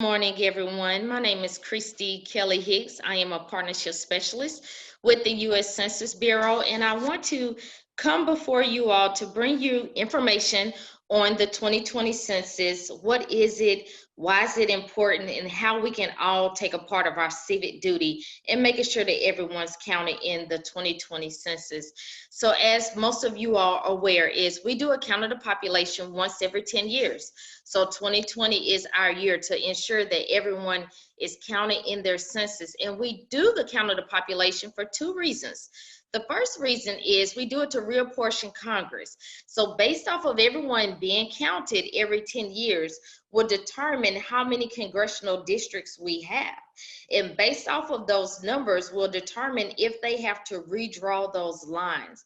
Morning, everyone. My name is Christy Kelly Hicks. I am a partnership specialist with the U.S. Census Bureau, and I want to come before you all to bring you information on the 2020 census. What is it? Why is it important? And how we can all take a part of our civic duty in making sure that everyone's counted in the 2020 census. So, as most of you all are aware, is we do a count of the population once every 10 years. So 2020 is our year to ensure that everyone is counted in their census. And we do the count of the population for two reasons. The first reason is we do it to reapportion Congress. So based off of everyone being counted every 10 years will determine how many congressional districts we have. And based off of those numbers will determine if they have to redraw those lines.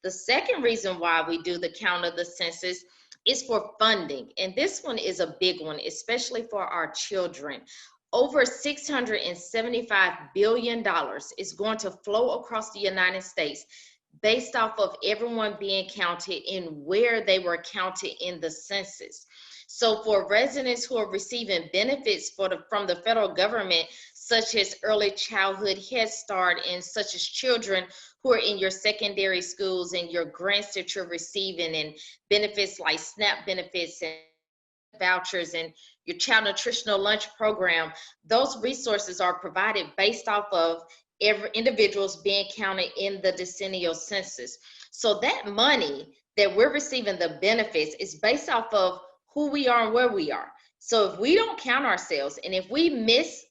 The second reason why we do the count of the census is for funding. And this one is a big one, especially for our children. Over $675 billion is going to flow across the United States based off of everyone being counted and where they were counted in the census. So for residents who are receiving benefits from the federal government, such as early childhood Head Start, and such as children who are in your secondary schools and your grants that you're receiving, and benefits like SNAP benefits and vouchers and your child nutritional lunch program, those resources are provided based off of every individuals being counted in the decennial census. So that money that we're receiving, the benefits, is based off of who we are and where we are. So if we don't count ourselves and if we miss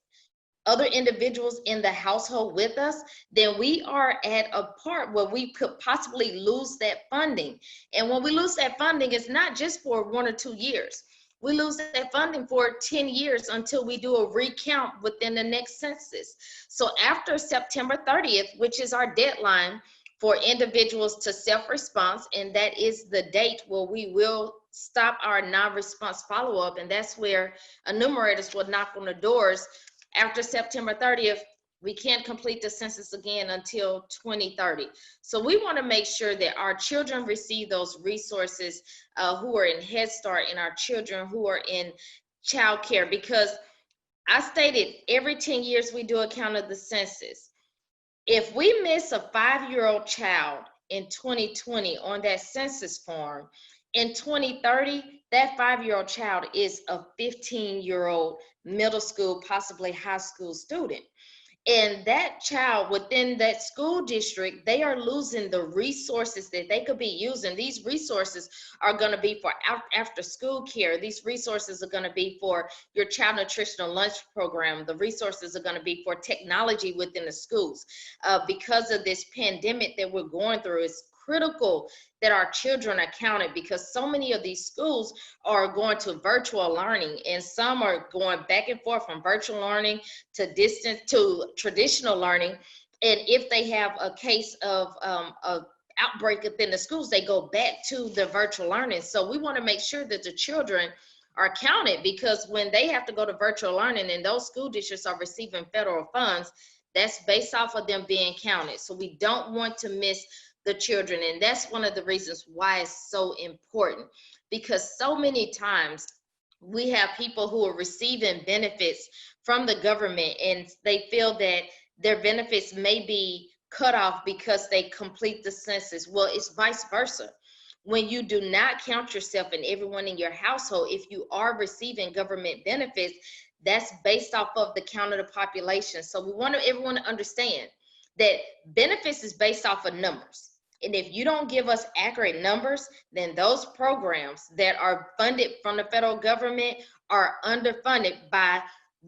other individuals in the household with us, then we are at a part where we could possibly lose that funding. And when we lose that funding, it's not just for 1 or 2 years. We lose that funding for 10 years until we do a recount within the next census. So after September 30th, which is our deadline for individuals to self-response, and that is the date where we will stop our non-response follow-up, and that's where enumerators will knock on the doors. After September 30th, we can't complete the census again until 2030. So we want to make sure that our children receive those resources who are in Head Start and our children who are in child care, because I stated every 10 years we do a count of the census. If we miss a 5-year-old child in 2020 on that census form, in 2030, that 5-year-old child is a 15-year-old middle school, possibly high school student. And that child within that school district, they are losing the resources that they could be using. These resources are going to be for after school care. These resources are going to be for your child nutritional lunch program. The resources are going to be for technology within the schools. Because of this pandemic that we're going through, it's critical that our children are counted, because so many of these schools are going to virtual learning, and some are going back and forth from virtual learning to distance to traditional learning. And if they have a case of outbreak within the schools, they go back to the virtual learning. So we want to make sure that the children are counted, because when they have to go to virtual learning and those school districts are receiving federal funds, that's based off of them being counted. So we don't want to miss the children. And that's one of the reasons why it's so important, because so many times we have people who are receiving benefits from the government and they feel that their benefits may be cut off because they complete the census. Well, it's vice versa. When you do not count yourself and everyone in your household, if you are receiving government benefits, that's based off of the count of the population. So we want everyone to understand that benefits is based off of numbers. And if you don't give us accurate numbers, then those programs that are funded from the federal government are underfunded by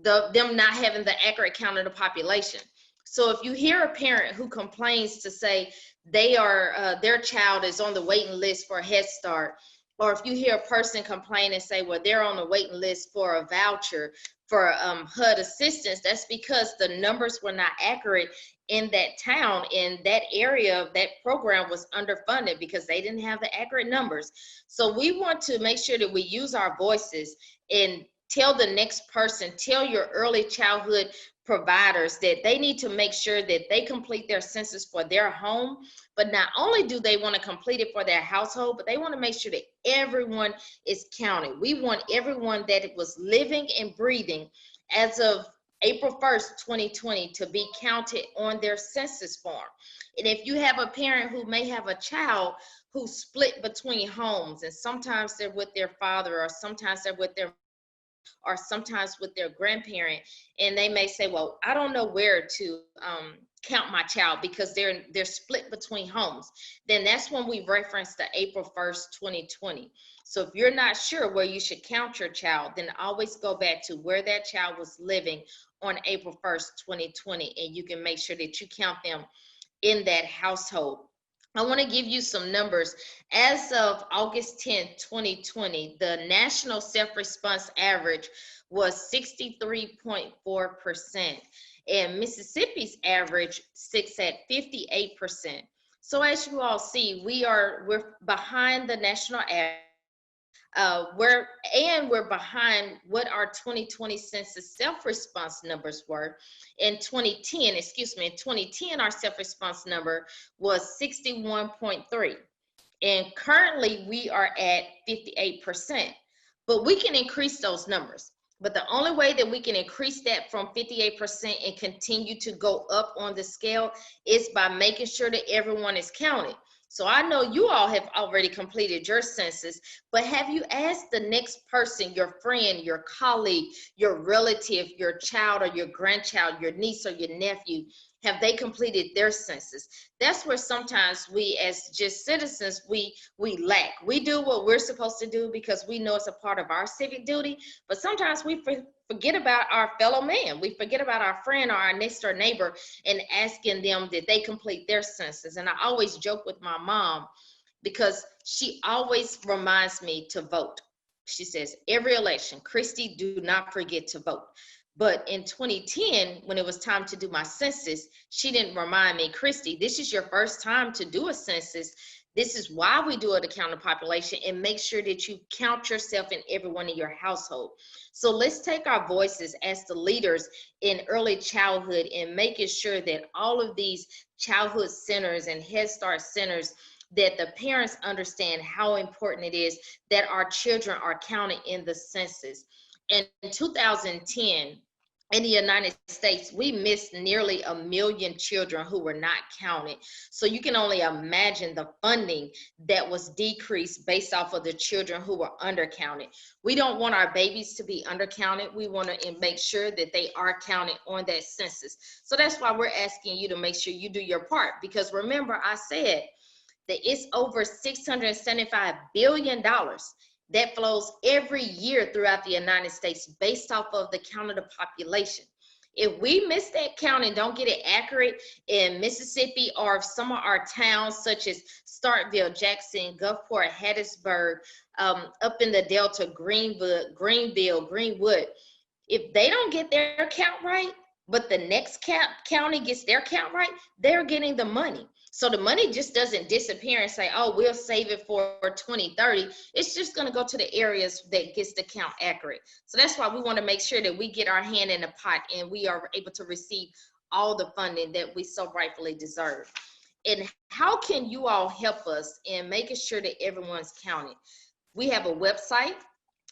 them not having the accurate count of the population. So if you hear a parent who complains to say they are their child is on the waiting list for Head Start, or if you hear a person complain and say, well, they're on the waiting list for a voucher for HUD assistance, that's because the numbers were not accurate in that town, in that area. That program was underfunded because they didn't have the accurate numbers. So we want to make sure that we use our voices and tell the next person, tell your early childhood providers that they need to make sure that they complete their census for their home. But not only do they want to complete it for their household, but they want to make sure that everyone is counted. We want everyone that was living and breathing as of April 1st, 2020 to be counted on their census form. And if you have a parent who may have a child who's split between homes, and sometimes they're with their father, or sometimes they're with their, or sometimes with their grandparent, and they may say, well, I don't know where to count my child because they're split between homes, then that's when we reference the April 1st, 2020. So if you're not sure where you should count your child, then always go back to where that child was living on April 1st, 2020, and you can make sure that you count them in that household. I want to give you some numbers. As of August 10th, 2020, the national self-response average was 63.4%, and Mississippi's average sits at 58%. So as you all see, we're behind the national average. We're behind what our 2020 census self-response numbers were. In 2010, our self-response number was 61.3, and currently we are at 58%. But we can increase those numbers. But the only way that we can increase that from 58% and continue to go up on the scale is by making sure that everyone is counted. So I know you all have already completed your census, but have you asked the next person, your friend, your colleague, your relative, your child or your grandchild, your niece or your nephew, have they completed their census? That's where sometimes we as just citizens, we lack. We do what we're supposed to do because we know it's a part of our civic duty, but sometimes we forget about our fellow man. We forget about our friend or our next door neighbor and asking them that they complete their census. And I always joke with my mom because she always reminds me to vote. She says, every election, Christy, do not forget to vote. But in 2010, when it was time to do my census, she didn't remind me, Christy, this is your first time to do a census. This is why we do it to count the population, and make sure that you count yourself and everyone in your household. So let's take our voices as the leaders in early childhood and making sure that all of these childhood centers and Head Start centers, that the parents understand how important it is that our children are counted in the census. In 2010, in the United States, we missed nearly 1 million children who were not counted. So you can only imagine the funding that was decreased based off of the children who were undercounted. We don't want our babies to be undercounted. We want to make sure that they are counted on that census. So that's why we're asking you to make sure you do your part, because remember, I said that it's over $675 billion that flows every year throughout the United States based off of the count of the population. If we miss that count and don't get it accurate in Mississippi or some of our towns such as Starkville, Jackson, Gulfport, Hattiesburg, up in the Delta, Greenville, Greenwood, if they don't get their count right, but the next county gets their count right, they're getting the money. So the money just doesn't disappear and say, oh, we'll save it for 2030. It's just going to go to the areas that gets the count accurate. So that's why we want to make sure that we get our hand in the pot and we are able to receive all the funding that we so rightfully deserve. And how can you all help us in making sure that everyone's counted? We have a website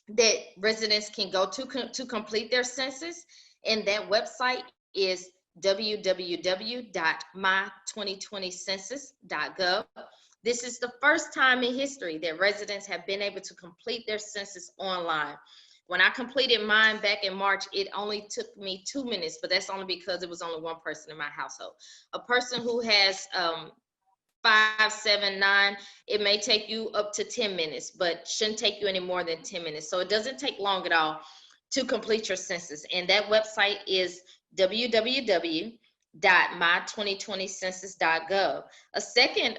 that residents can go to complete their census, and that website is www.my2020census.gov. This is the first time in history that residents have been able to complete their census online. When I completed mine back in March, it only took me 2 minutes, but that's only because it was only one person in my household. A person who has 5, 7, 9, it may take you up to 10 minutes, but shouldn't take you any more than 10 minutes. So it doesn't take long at all to complete your census. And that website is www.my2020census.gov. A second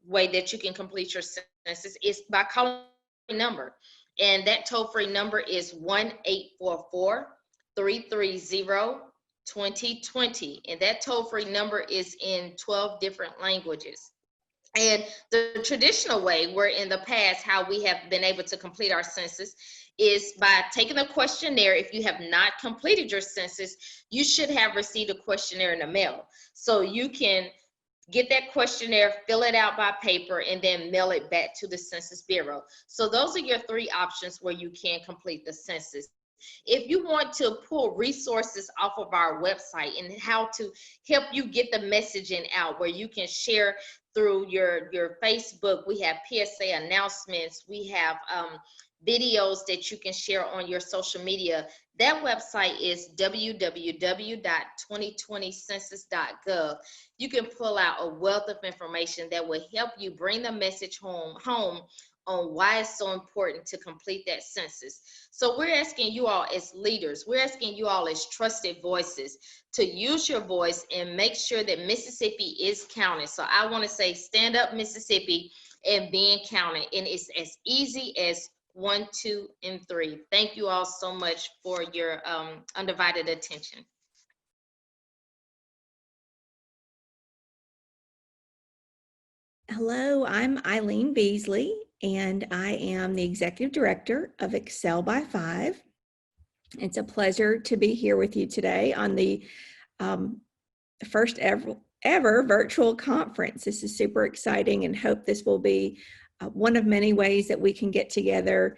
way that you can complete your census is by calling a number. And that toll-free number is 1-844-330-2020. And that toll-free number is in 12 different languages. And the traditional way, where in the past, how we have been able to complete our census is by taking a questionnaire. If you have not completed your census, you should have received a questionnaire in the mail. So you can get that questionnaire, fill it out by paper, and then mail it back to the Census Bureau. So those are your three options where you can complete the census. If you want to pull resources off of our website and how to help you get the messaging out, where you can share through your Facebook, we have PSA announcements, we have videos that you can share on your social media. That website is www.2020census.gov. You can pull out a wealth of information that will help you bring the message home on why it's so important to complete that census. So we're asking you all as leaders, we're asking you all as trusted voices to use your voice and make sure that Mississippi is counted. So I want to say, stand up Mississippi and being counted. And it's as easy as 1, 2, and 3. Thank you all so much for your undivided attention. Hello, I'm Eileen Beasley, and I am the Executive Director of Excel by 5. It's a pleasure to be here with you today on the first ever virtual conference. This is super exciting, and hope this will be one of many ways that we can get together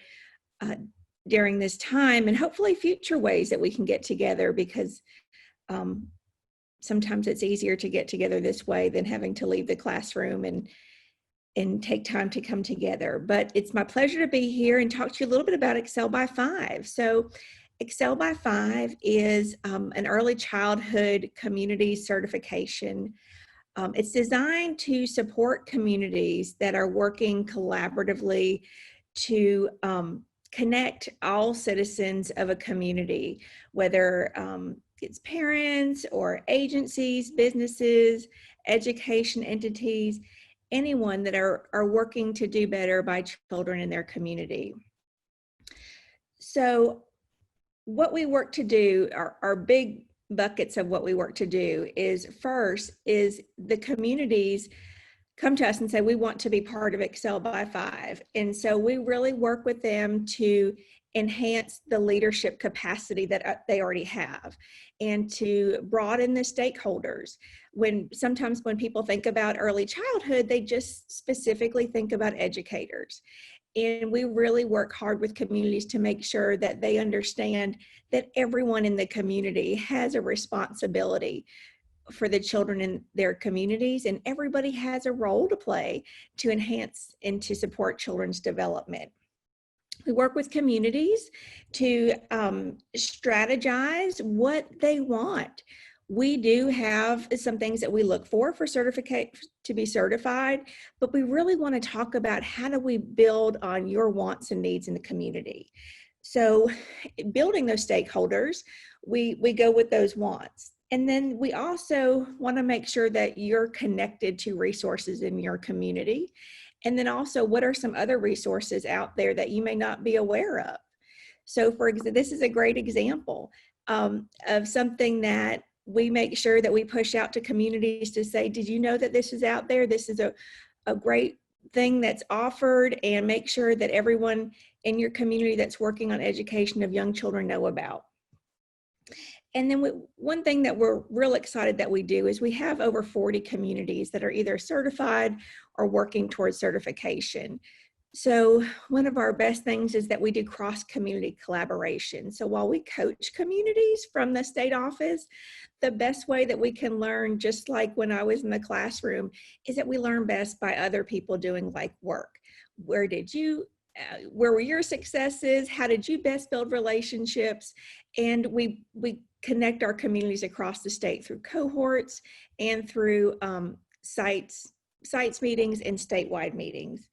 during this time, and hopefully future ways that we can get together, because sometimes it's easier to get together this way than having to leave the classroom and take time to come together. But it's my pleasure to be here and talk to you a little bit about Excel by 5. So Excel by 5 is an early childhood community certification. It's designed to support communities that are working collaboratively to connect all citizens of a community, whether it's parents or agencies, businesses, education entities, anyone that are working to do better by children in their community. So what we work to do, our big buckets of what we work to do is, first is the communities come to us and say, we want to be part of Excel by 5. And so we really work with them to enhance the leadership capacity that they already have, and to broaden the stakeholders. Sometimes when people think about early childhood, they just specifically think about educators. And we really work hard with communities to make sure that they understand that everyone in the community has a responsibility for the children in their communities, and everybody has a role to play to enhance and to support children's development. We work with communities to strategize what they want. We do have some things that we look for to be certified, but we really want to talk about how do we build on your wants and needs in the community. So building those stakeholders, we go with those wants. And then we also want to make sure that you're connected to resources in your community. And then also, what are some other resources out there that you may not be aware of? So for example, this is a great example of something that we make sure that we push out to communities to say, did you know that this is out there? This is a great thing that's offered, and make sure that everyone in your community that's working on education of young children know about. And then one thing that we're real excited that we do is we have over 40 communities that are either certified or working towards certification. So one of our best things is that we do cross-community collaboration. So while we coach communities from the state office, the best way that we can learn, just like when I was in the classroom, is that we learn best by other people doing like work. Where were your successes? How did you best build relationships? And we connect our communities across the state through cohorts and through sites meetings and statewide meetings.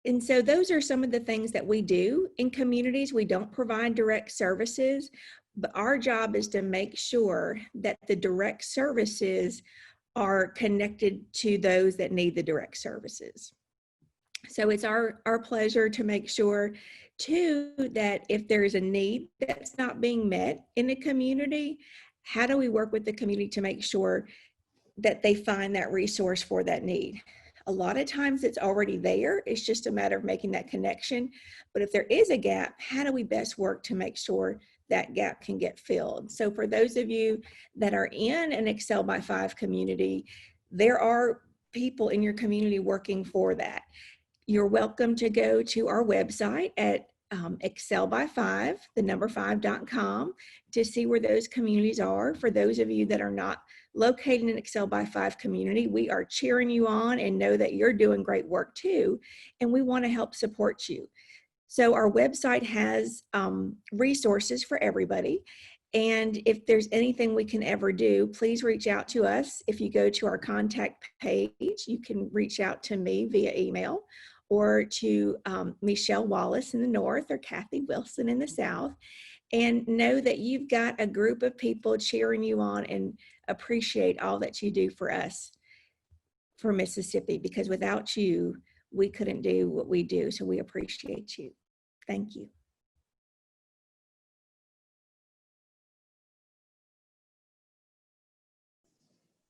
And so those are some of the things that we do in communities. We don't provide direct services, but our job is to make sure that the direct services are connected to those that need the direct services. So it's our pleasure to make sure too that if there is a need that's not being met in a community, how do we work with the community to make sure that they find that resource for that need? A lot of times it's already there. It's just a matter of making that connection. But if there is a gap, how do we best work to make sure that gap can get filled? So for those of you that are in an Excel by 5 community, there are people in your community working for that. You're welcome to go to our website at Excel by 5, the number 5.com, to see where those communities are. For those of you that are not located in an Excel by 5 community, we are cheering you on and know that you're doing great work too, and we want to help support you. So our website has resources for everybody. And if there's anything we can ever do, please reach out to us. If you go to our contact page, you can reach out to me via email, or to Michelle Wallace in the north, or Kathy Wilson in the south, and know that you've got a group of people cheering you on and appreciate all that you do for us, for Mississippi, because without you, we couldn't do what we do. So we appreciate you. Thank you.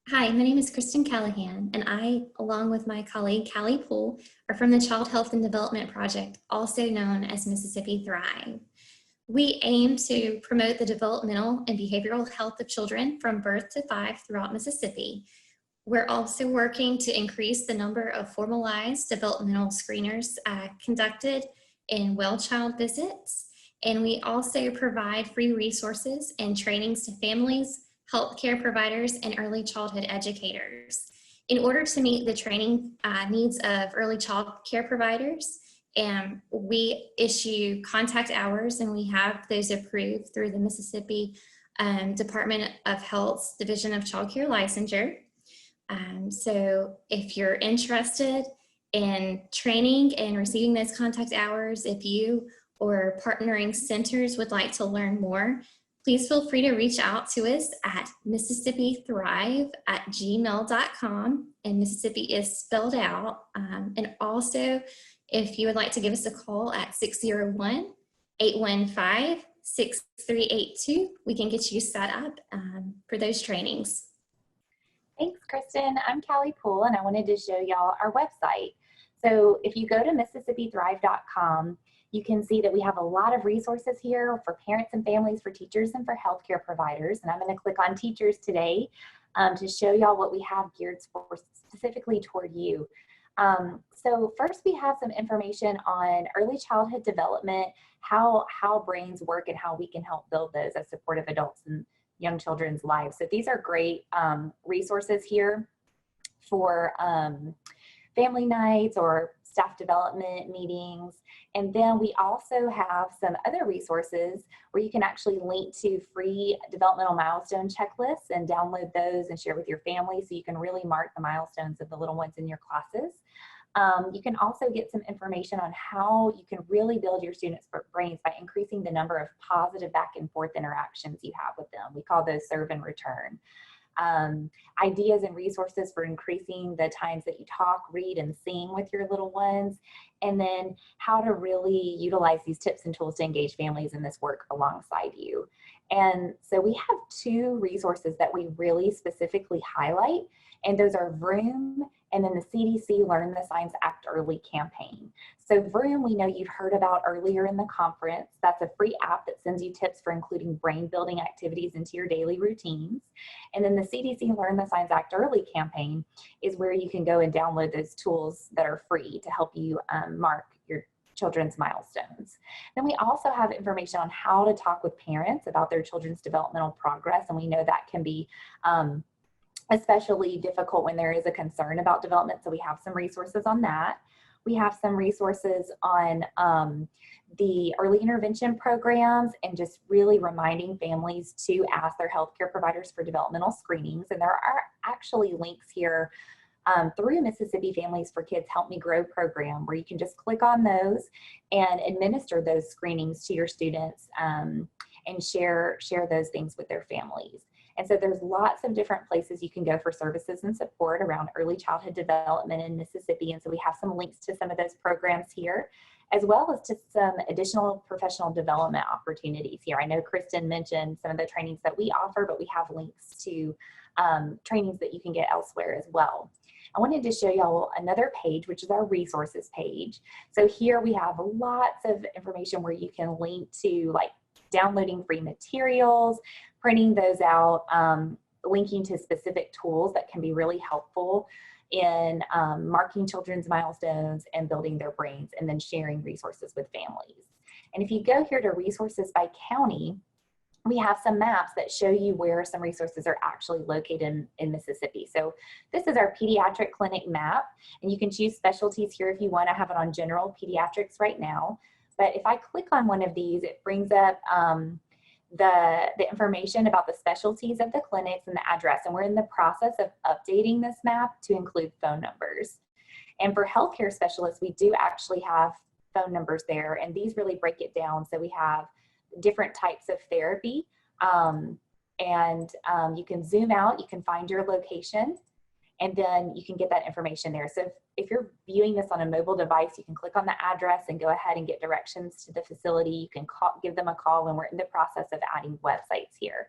Hi, my name is Kristen Callahan, and I, along with my colleague Callie Poole, are from the Child Health and Development Project, also known as Mississippi Thrive. We aim to promote the developmental and behavioral health of children from birth to 5 throughout Mississippi. We're also working to increase the number of formalized developmental screeners conducted in well child visits, and we also provide free resources and trainings to families, healthcare providers, and early childhood educators. In order to meet the training needs of early child care providers, we issue contact hours, and we have those approved through the Mississippi Department of Health's Division of Child Care Licensure. So if you're interested in training and receiving those contact hours, if you or partnering centers would like to learn more, please feel free to reach out to us at MississippiThrive@gmail.com, and Mississippi is spelled out. And also, if you would like to give us a call at 601-815-6382, we can get you set up for those trainings. Thanks, Kristen. I'm Callie Poole, and I wanted to show y'all our website. So if you go to MississippiThrive.com, you can see that we have a lot of resources here for parents and families, for teachers, and for healthcare providers. And I'm going to click on teachers today to show y'all what we have geared for specifically toward you. So first, we have some information on early childhood development, how brains work, and how we can help build those as supportive adults in young children's lives. So these are great resources here for family nights or staff development meetings. And then we also have some other resources where you can actually link to free developmental milestone checklists and download those and share with your family, so you can really mark the milestones of the little ones in your classes. You can also get some information on how you can really build your students' brains by increasing the number of positive back and forth interactions you have with them. We call those serve and return. Ideas and resources for increasing the times that you talk, read, and sing with your little ones, and then how to really utilize these tips and tools to engage families in this work alongside you. And so we have 2 resources that we really specifically highlight, and those are Vroom and then the CDC Learn the Signs Act Early campaign. So Vroom, we know you've heard about earlier in the conference. That's a free app that sends you tips for including brain building activities into your daily routines. And then the CDC Learn the Signs Act Early campaign is where you can go and download those tools that are free to help you mark your children's milestones. Then we also have information on how to talk with parents about their children's developmental progress, and we know that can be especially difficult when there is a concern about development, so we have some resources on that. We have some resources on the early intervention programs, and just really reminding families to ask their healthcare providers for developmental screenings. And there are actually links here through Mississippi Families for Kids Help Me Grow program, where you can just click on those and administer those screenings to your students and share those things with their families. And so there's lots of different places you can go for services and support around early childhood development in Mississippi. And so we have some links to some of those programs here, as well as to some additional professional development opportunities here. I know Kristen mentioned some of the trainings that we offer, but we have links to trainings that you can get elsewhere as well. I wanted to show y'all another page, which is our resources page. So here we have lots of information where you can link to like downloading free materials, printing those out, linking to specific tools that can be really helpful in marking children's milestones and building their brains, and then sharing resources with families. And if you go here to resources by county, we have some maps that show you where some resources are actually located in Mississippi. So this is our pediatric clinic map, and you can choose specialties here if you want. to have it on general pediatrics right now. But if I click on one of these, it brings up the information about the specialties of the clinics and the address. And we're in the process of updating this map to include phone numbers. And for healthcare specialists, we do actually have phone numbers there, and these really break it down. So we have different types of therapy, you can zoom out, you can find your location, and then you can get that information there. So if you're viewing this on a mobile device, you can click on the address and go ahead and get directions to the facility. You can give them a call, and we're in the process of adding websites here.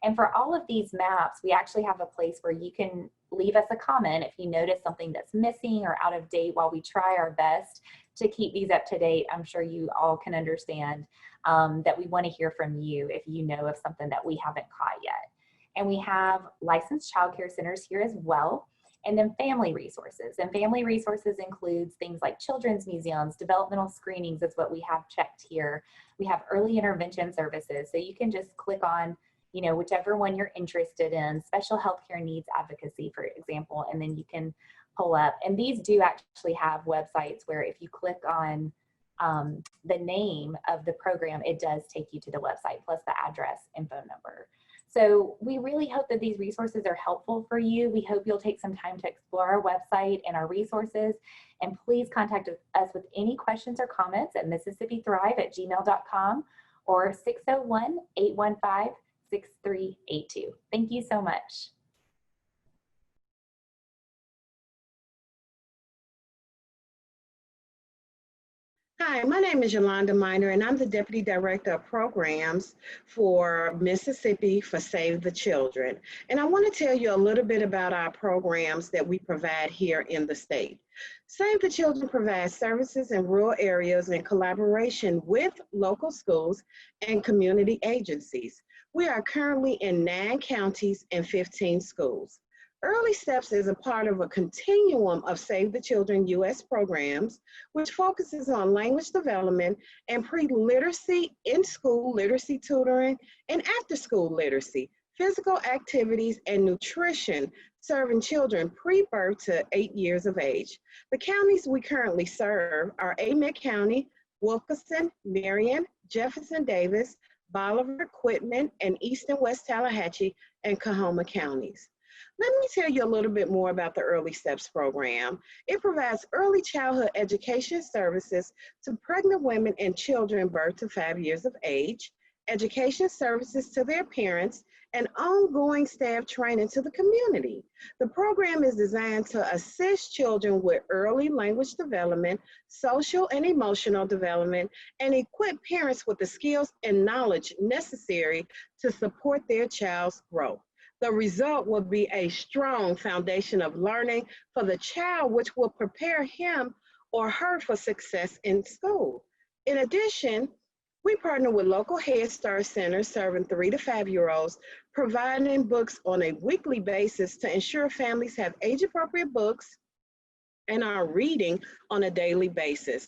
And for all of these maps, we actually have a place where you can leave us a comment if you notice something that's missing or out of date, while we try our best to keep these up to date. I'm sure you all can understand that we want to hear from you if you know of something that we haven't caught yet. And we have licensed childcare centers here as well. And then family resources. And family resources includes things like children's museums, developmental screenings is what we have checked here. We have early intervention services. So you can just click on, you know, whichever one you're interested in, special healthcare needs advocacy, for example, and then you can pull up. And these do actually have websites where if you click on the name of the program, it does take you to the website, plus the address and phone number. So we really hope that these resources are helpful for you. We hope you'll take some time to explore our website and our resources. And please contact us with any questions or comments at MississippiThrive@gmail.com or 601-815-6382. Thank you so much. Hi, my name is Yolanda Miner, and I'm the Deputy Director of Programs for Mississippi for Save the Children. And I want to tell you a little bit about our programs that we provide here in the state. Save the Children provides services in rural areas in collaboration with local schools and community agencies. We are currently in 9 counties and 15 schools. Early Steps is a part of a continuum of Save the Children U.S. programs, which focuses on language development and pre-literacy, in-school literacy tutoring, and after-school literacy, physical activities, and nutrition, serving children pre-birth to 8 years of age. The counties we currently serve are Amite County, Wilkinson, Marion, Jefferson Davis, Bolivar, Quitman, and East and West Tallahatchie and Coahoma counties. Let me tell you a little bit more about the Early Steps program. It provides early childhood education services to pregnant women and children birth to 5 years of age, education services to their parents, and ongoing staff training to the community. The program is designed to assist children with early language development, social and emotional development, and equip parents with the skills and knowledge necessary to support their child's growth. The result will be a strong foundation of learning for the child, which will prepare him or her for success in school. In addition, we partner with local Head Start centers serving 3 to 5-year-olds, providing books on a weekly basis to ensure families have age-appropriate books and are reading on a daily basis.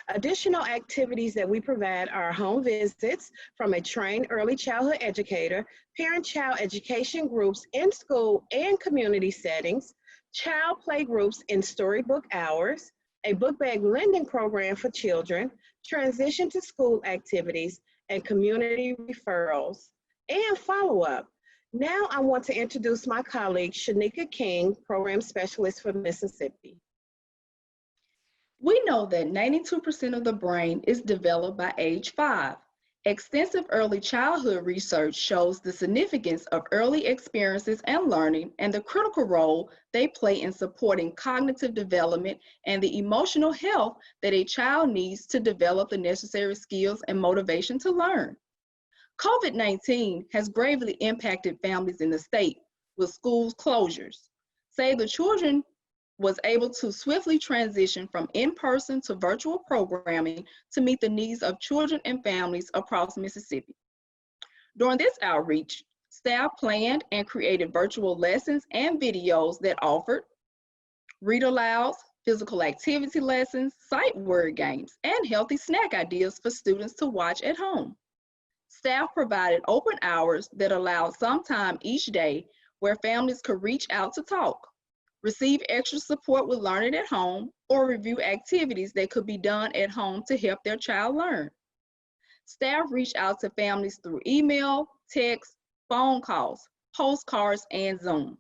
Additional activities that we provide are home visits from a trained early childhood educator, parent-child education groups in school and community settings, child play groups in storybook hours, a book bag lending program for children, transition to school activities, and community referrals, and follow-up. Now I want to introduce my colleague, Shanika King, Program Specialist for Mississippi. We know that 92% of the brain is developed by age 5. Extensive early childhood research shows the significance of early experiences and learning and the critical role they play in supporting cognitive development and the emotional health that a child needs to develop the necessary skills and motivation to learn. COVID-19 has gravely impacted families in the state with schools closures. Save the Children was able to swiftly transition from in-person to virtual programming to meet the needs of children and families across Mississippi. During this outreach, staff planned and created virtual lessons and videos that offered read alouds, physical activity lessons, sight word games, and healthy snack ideas for students to watch at home. Staff provided open hours that allowed some time each day where families could reach out to talk, receive extra support with learning at home, or review activities that could be done at home to help their child learn. Staff reached out to families through email, text, phone calls, postcards, and Zoom.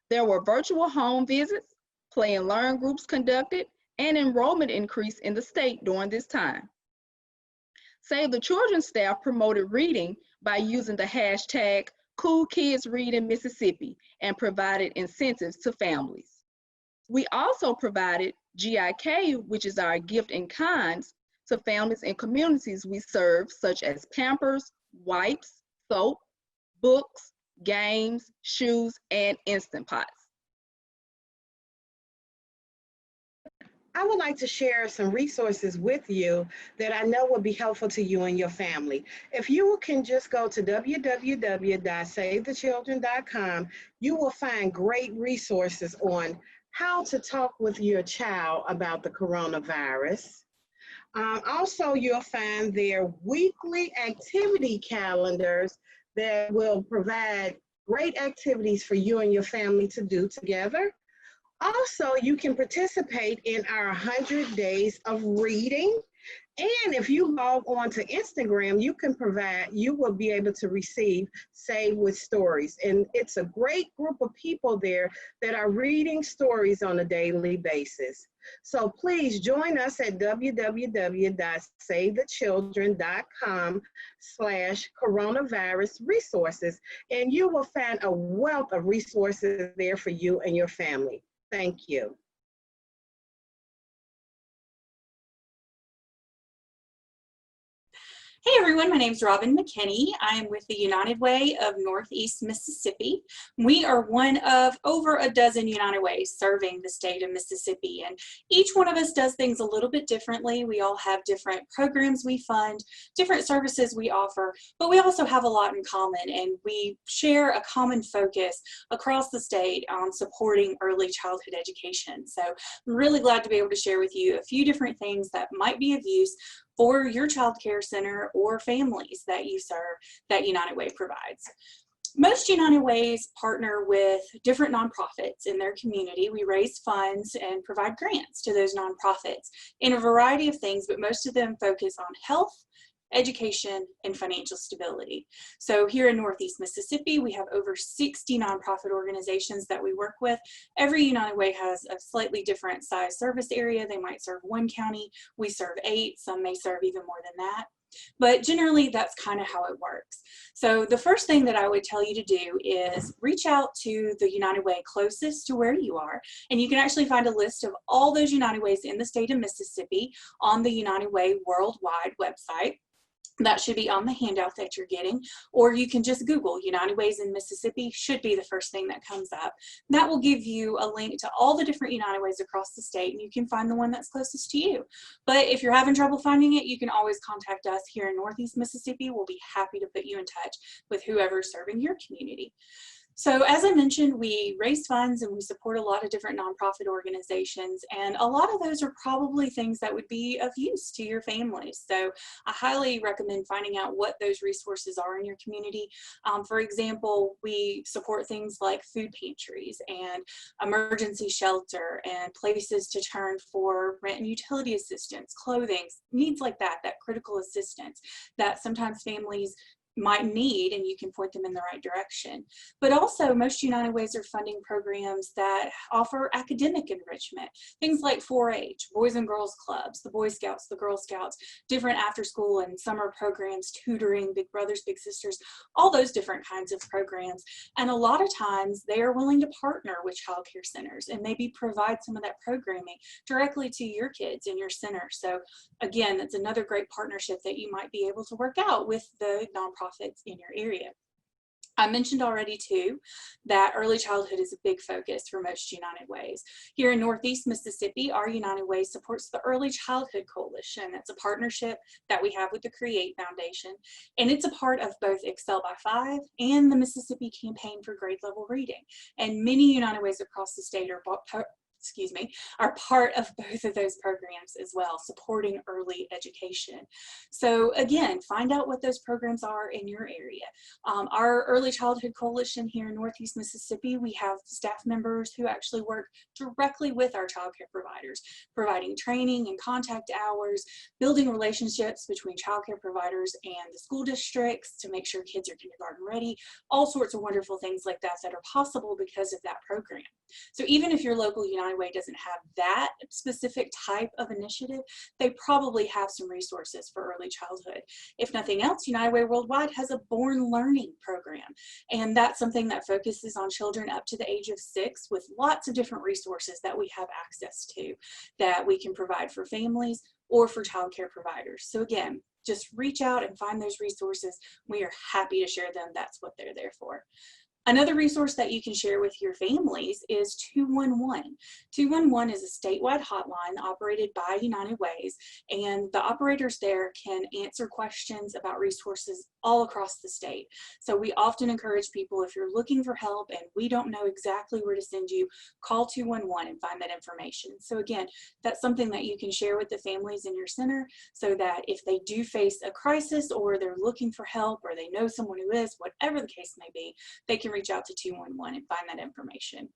There were virtual home visits, play and learn groups conducted, and enrollment increased in the state during this time. Save the Children staff promoted reading by using the hashtag #CoolKidsReadInMississippi and provided incentives to families. We also provided GIK, which is our gift in kinds, to families and communities we serve, such as Pampers, wipes, soap, books, games, shoes, and Instant Pots. I would like to share some resources with you that I know will be helpful to you and your family. If you can just go to www.savethechildren.com, you will find great resources on how to talk with your child about the coronavirus. Also, you'll find their weekly activity calendars that will provide great activities for you and your family to do together. Also, you can participate in our 100 days of reading. And if you log on to Instagram, you will be able to receive Save with Stories. And it's a great group of people there that are reading stories on a daily basis. So please join us at www.savethechildren.com/coronavirus resources, and you will find a wealth of resources there for you and your family. Thank you. Hey everyone, my name is Robin McKinney. I am with the United Way of Northeast Mississippi. We are one of over a dozen United Ways serving the state of Mississippi, and each one of us does things a little bit differently. We all have different programs we fund, different services we offer, but we also have a lot in common, and we share a common focus across the state on supporting early childhood education. So I'm really glad to be able to share with you a few different things that might be of use for your child care center or families that you serve that United Way provides. Most United Ways partner with different nonprofits in their community. We raise funds and provide grants to those nonprofits in a variety of things, but most of them focus on health, education, and financial stability. So here in Northeast Mississippi, we have over 60 nonprofit organizations that we work with. Every United Way has a slightly different size service area. They might serve 1 county, we serve 8, some may serve even more than that. But generally, that's kind of how it works. So the first thing that I would tell you to do is reach out to the United Way closest to where you are, and you can actually find a list of all those United Ways in the state of Mississippi on the United Way Worldwide website. That should be on the handout that you're getting, or you can just Google United Ways in Mississippi, should be the first thing that comes up. That will give you a link to all the different United Ways across the state, and you can find the one that's closest to you. But if you're having trouble finding it, you can always contact us here in Northeast Mississippi. We'll be happy to put you in touch with whoever's serving your community. So as I mentioned, we raise funds and we support a lot of different nonprofit organizations, and a lot of those are probably things that would be of use to your families. So I highly recommend finding out what those resources are in your community. For example, we support things like food pantries and emergency shelter and places to turn for rent and utility assistance, clothing, needs like that, that critical assistance that sometimes families might need, and you can point them in the right direction. But also, most United Ways are funding programs that offer academic enrichment, things like 4-H, Boys and Girls Clubs, the Boy Scouts, the Girl Scouts, different after school and summer programs, tutoring, Big Brothers, Big Sisters, all those different kinds of programs. And a lot of times they are willing to partner with child care centers and maybe provide some of that programming directly to your kids in your center. So again, that's another great partnership that you might be able to work out with the nonprofits in your area. I mentioned already too that early childhood is a big focus for most United Ways. Here in Northeast Mississippi, our United Way supports the Early Childhood Coalition. It's a partnership that we have with the Create Foundation, and it's a part of both Excel by 5 and the Mississippi Campaign for Grade Level Reading. And many United Ways across the state are part of both of those programs as well, supporting early education. So again, find out what those programs are in your area. Our Early Childhood Coalition here in Northeast Mississippi, we have staff members who actually work directly with our child care providers, providing training and contact hours, building relationships between child care providers and the school districts to make sure kids are kindergarten ready, all sorts of wonderful things like that that are possible because of that program. So even if your local United Way doesn't have that specific type of initiative, they probably have some resources for early childhood. If nothing else, United Way Worldwide has a Born Learning program, and that's something that focuses on children up to the age of 6 with lots of different resources that we have access to that we can provide for families or for child care providers. So again, just reach out and find those resources. We are happy to share them. That's what they're there for. Another resource that you can share with your families is 211. 211 is a statewide hotline operated by United Ways, and the operators there can answer questions about resources all across the state. So we often encourage people, if you're looking for help and we don't know exactly where to send you, call 211 and find that information. So again, that's something that you can share with the families in your center so that if they do face a crisis or they're looking for help or they know someone who is, whatever the case may be, they can reach out to 211 and find that information.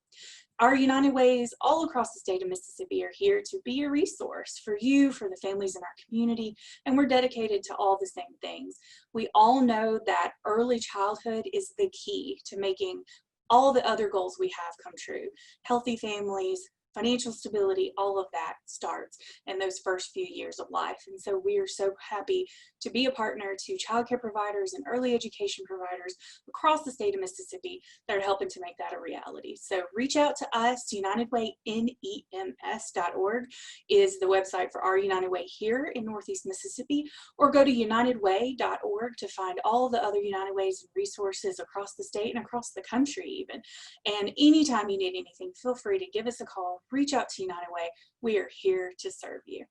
Our United Ways all across the state of Mississippi are here to be a resource for you, for the families in our community, and we're dedicated to all the same things. We all know that early childhood is the key to making all the other goals we have come true. Healthy families, financial stability, all of that starts in those first few years of life. And so we are so happy to be a partner to childcare providers and early education providers across the state of Mississippi that are helping to make that a reality. So reach out to us. UnitedWayNEMS.org is the website for our United Way here in Northeast Mississippi, or go to UnitedWay.org to find all the other United Ways and resources across the state and across the country even. And anytime you need anything, feel free to give us a call. Reach out to United Way. We are here to serve you.